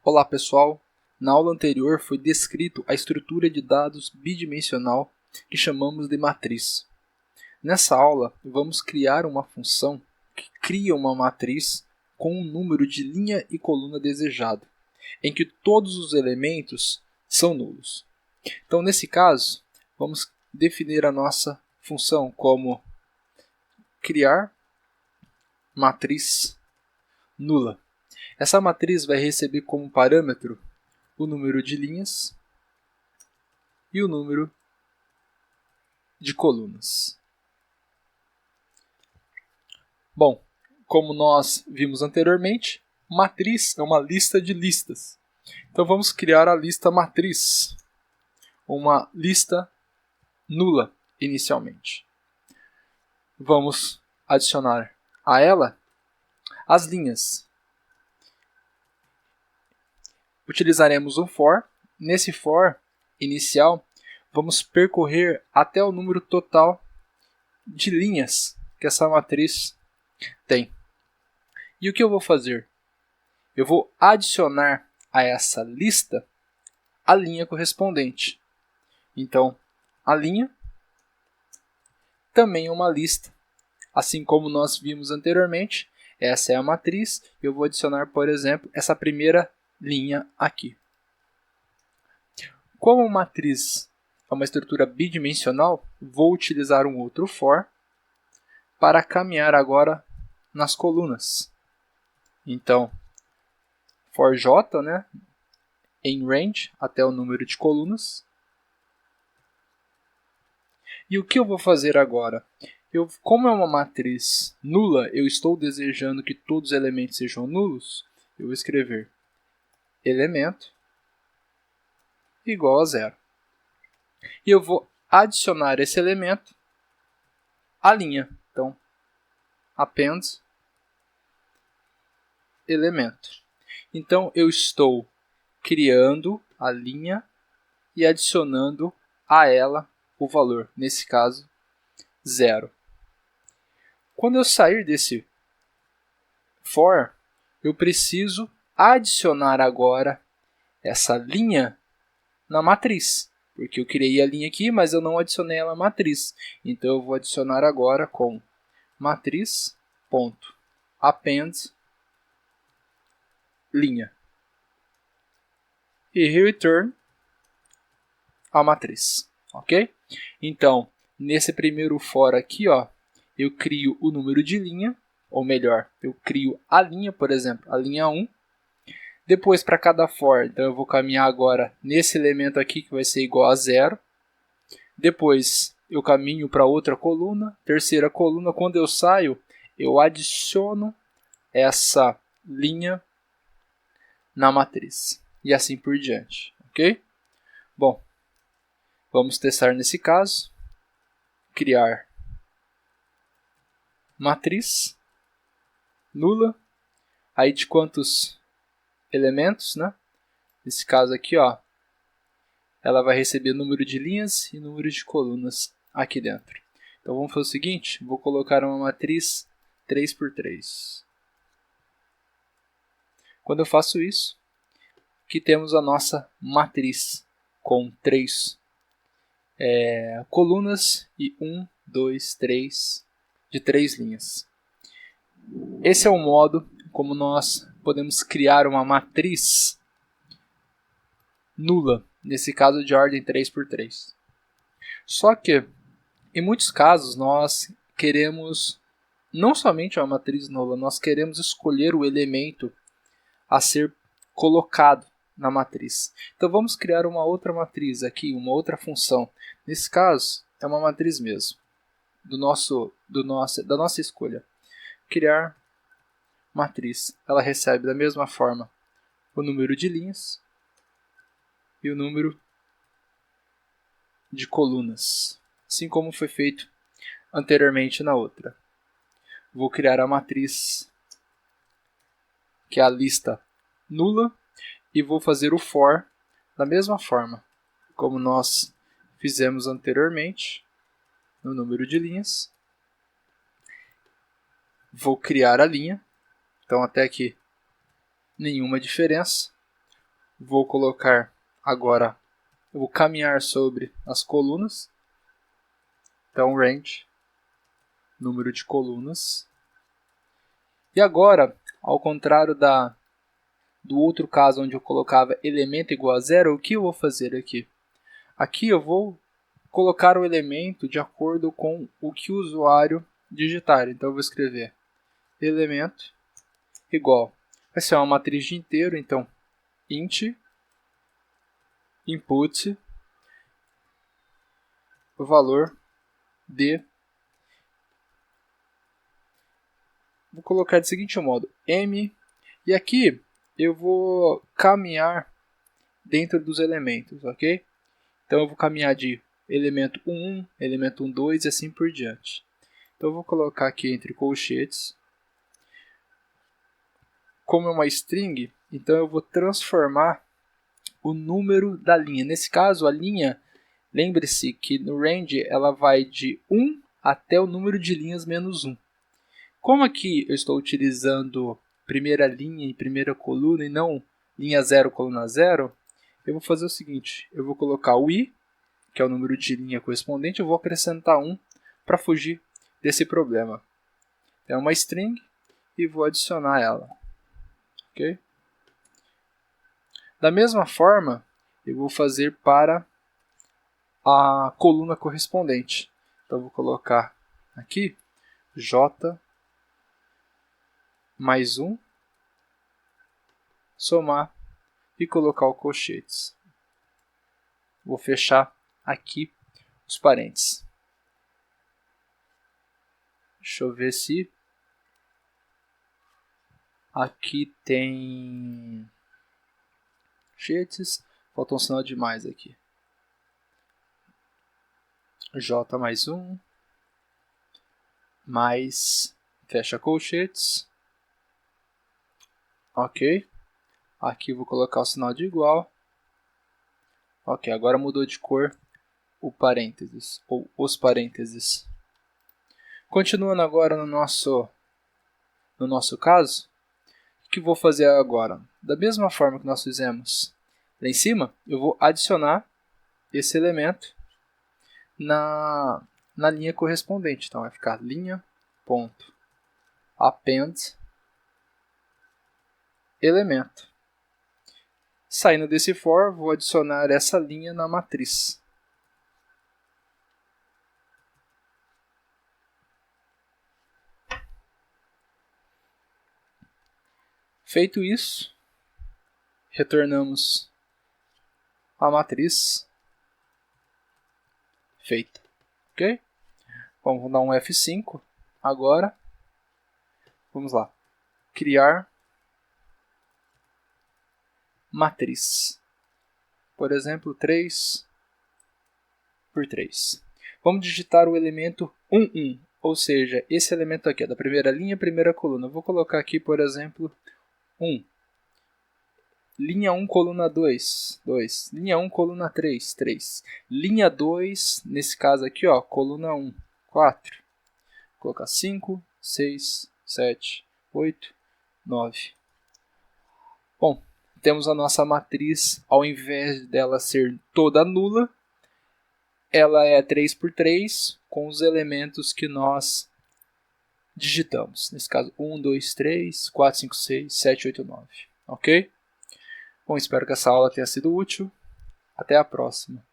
Olá pessoal, na aula anterior foi descrito a estrutura de dados bidimensional que chamamos de matriz. Nessa aula vamos criar uma função que cria uma matriz com um número de linha e coluna desejado, em que todos os elementos são nulos. Então nesse caso, vamos definir a nossa função como criar matriz nula. Essa matriz vai receber como parâmetro o número de linhas e o número de colunas. Bom, como nós vimos anteriormente, matriz é uma lista de listas. Então vamos criar a lista matriz, uma lista nula inicialmente. Vamos adicionar a ela as linhas. Utilizaremos um for. Nesse for inicial, vamos percorrer até o número total de linhas que essa matriz tem. E o que eu vou fazer? Eu vou adicionar a essa lista a linha correspondente. Então, a linha também é uma lista. Assim como nós vimos anteriormente, essa é a matriz. Eu vou adicionar, por exemplo, essa primeira linha aqui. Como a matriz é uma estrutura bidimensional, vou utilizar um outro for para caminhar agora nas colunas. Então, for j, em range, até o número de colunas. E o que eu vou fazer agora? Como é uma matriz nula, eu estou desejando que todos os elementos sejam nulos, eu vou escrever elemento igual a 0. E eu vou adicionar esse elemento à linha. Então, append elemento. Então, eu estou criando a linha e adicionando a ela o valor, nesse caso, 0. Quando eu sair desse for, eu preciso adicionar agora essa linha na matriz, porque eu criei a linha aqui, mas eu não adicionei ela à matriz. Então, eu vou adicionar agora com matriz.append linha e return a matriz, ok? Então, nesse primeiro for aqui, eu crio o número de linha, ou melhor, eu crio a linha, por exemplo, a linha 1. Depois, para cada for, então eu vou caminhar agora nesse elemento aqui, que vai ser igual a 0. Depois, eu caminho para outra coluna. Terceira coluna, quando eu saio, eu adiciono essa linha na matriz. E assim por diante, ok? Bom, vamos testar nesse caso. Criar matriz nula. Aí de quantos elementos, Nesse caso aqui, ela vai receber número de linhas e número de colunas aqui dentro. Então vamos fazer o seguinte, vou colocar uma matriz 3x3. Quando eu faço isso, aqui temos a nossa matriz com 3 colunas e 1, 2, 3 de 3 linhas. Esse é o modo como nós podemos criar uma matriz nula, nesse caso de ordem 3x3. Só que, em muitos casos, nós queremos não somente uma matriz nula, nós queremos escolher o elemento a ser colocado na matriz. Então vamos criar uma outra matriz aqui, uma outra função. Nesse caso, é uma matriz mesmo, da nossa escolha. Criar matriz. Ela recebe da mesma forma o número de linhas e o número de colunas, assim como foi feito anteriormente na outra. Vou criar a matriz, que é a lista nula, e vou fazer o for da mesma forma, como nós fizemos anteriormente, no número de linhas. Vou criar a linha, então até aqui nenhuma diferença. Vou colocar agora, eu vou caminhar sobre as colunas. Então, range, número de colunas. E agora, ao contrário do outro caso onde eu colocava elemento igual a zero, o que eu vou fazer aqui? Aqui eu vou colocar o elemento de acordo com o que o usuário digitar. Então eu vou escrever elemento igual. Vai ser uma matriz de inteiro, então int input o valor de. Vou colocar do seguinte modo, m, e aqui eu vou caminhar dentro dos elementos, ok? Então eu vou caminhar de elemento 1, elemento 1, 2 e assim por diante. Então eu vou colocar aqui entre colchetes. Como é uma string, então eu vou transformar o número da linha. Nesse caso, a linha, lembre-se que no range ela vai de 1 até o número de linhas menos 1. Como aqui eu estou utilizando primeira linha e primeira coluna e não linha 0, coluna 0, eu vou fazer o seguinte, eu vou colocar o i, que é o número de linha correspondente, eu vou acrescentar 1 para fugir desse problema. É uma string e vou adicionar ela. Okay? Da mesma forma, eu vou fazer para a coluna correspondente. Então, eu vou colocar aqui j mais 1, somar e colocar o colchetes. Vou fechar aqui os parênteses. Deixa eu ver se aqui tem colchetes. Faltou um sinal de mais aqui. J mais 1, mais, fecha colchetes. Ok. Aqui vou colocar o sinal de igual. Ok, agora mudou de cor o parênteses, ou os parênteses. Continuando agora no nosso caso, o que vou fazer agora? Da mesma forma que nós fizemos lá em cima, eu vou adicionar esse elemento na linha correspondente. Então vai ficar linha.append elemento. Saindo desse for, vou adicionar essa linha na matriz. Feito isso, retornamos a matriz feita. Ok? Bom, vamos dar um F5 agora. Vamos lá. Criar matriz. Por exemplo, 3 por 3. Vamos digitar o elemento 1, 1. Ou seja, esse elemento aqui é da primeira linha, primeira coluna. Vou colocar aqui, por exemplo, 1. Linha 1, coluna 2, 2. Linha 1, coluna 3, 3. Linha 2, nesse caso aqui, ó, coluna 1, 4. Vou colocar 5, 6, 7, 8, 9. Bom, temos a nossa matriz, ao invés dela ser toda nula, ela é 3 por 3 com os elementos que nós digitamos. Nesse caso, 1, 2, 3, 4, 5, 6, 7, 8, 9. Ok? Bom, espero que essa aula tenha sido útil. Até a próxima.